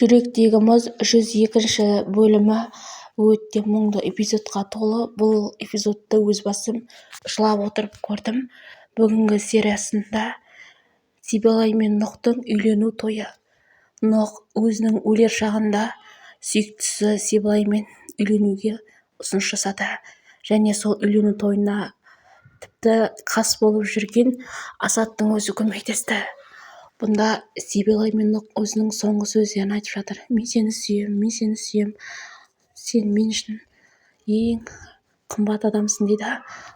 жүректегі мұз 102-ші бөлімі өте мұңды эпизодқа толы. Бұл эпизодты өз басым жылап отырып көрдім. Бүгінгі сериясында Сибилай мен Нұқтың үйлену тойы. Нұқ өзінің өлер шағында сүйіктісі Сибилаймен үйленуге ұсыныс жасады. Және сол үйлену тойына тіпті қас болып жүрген Асаттың өзі көмектесті. Бұнда Сибилай мен Нұқ өзінің соңғы сөздерін айтып жатыр. Мен сені сүйем, сен мен үшін ең қымбат адамсың дейді.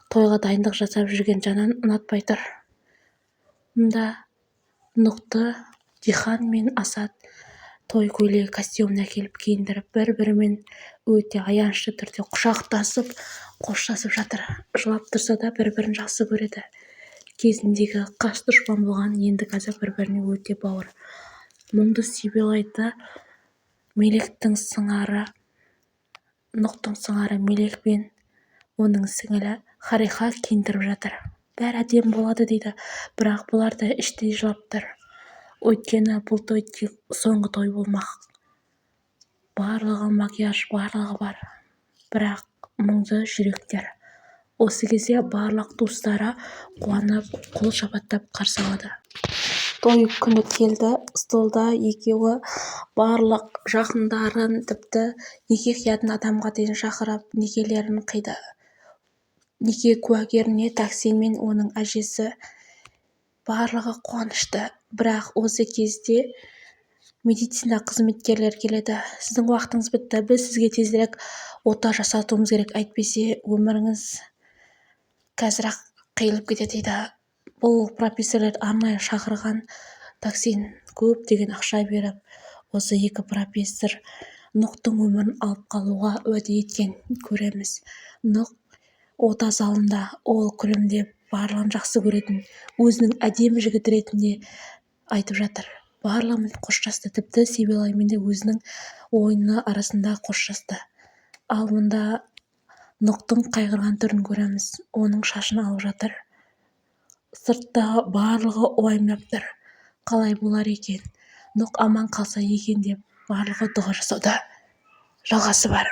Тойға дайындық жасап жүрген Жанан ұнатпай тұр. Мұнда Нұқты Дихан мен Асат той көйлегі костюмын әкеліп киіндіріп, бір-бірімен өте аянышты түрде құшақтасып, қоштасып жатыр. Жылап тұрса да бір-бірін жақсы көреді. Кезіндегі қас дұшпан болған, енді қазір бір-біріне өте бауыр. Мұңды Сибилайды Мелектің сыңары, Нұқтың сыңары Мелек пен оның сіңілі Хариха киіндіріп жатыр. Бәрі әдемі болады дейді, бірақ бұлар да іштей жылап тұр. Өйткені бұл той тек соңғы той болмақ. Барлығы макияж, барлығы бар. Бірақ мұңды жүректер. Осы кезде барлық туыстары қуанып, қол шапаттап қарсы алады. Той күні келді, столда екеуі барлық жақындарын, тіпті неке қиятын адамға дейін шақырып, некелерін қиды. Неке куәгеріне Таксин мен оның әжесі барлығы қуанышты. Бірақ осы кезде медицина қызметкерлер келеді. Сіздің уақытыңыз бітті, біз сізге тезірек ота жасатуымыз керек, әйтпесе өміріңіз қазір-ақ қиылып кетеді дейді. Бұл профессорлар арнайы шақырған. Таксин көптеген ақша беріп, осы екі профессор Нұқтың өмірін алып қалуға уәде еткен көреміз. Нұқ ота залында ол күлімдеп, барлығын жақсы көретін, өзінің әдемі жігіт ретінде айтып жатыр. Барлығымен қоштасты, тіпті Сибилаймен де өзінің ойыны арасында қоштасты. Ал мұнда Нұқтың қайғырған түрін көреміз. Оның шашын алып жатыр. Сыртта барлығы уайымдап тұр. Қалай болар екен? Нұқ аман қалса екен деп барлығы дұға жасауда. Жалғасы бар.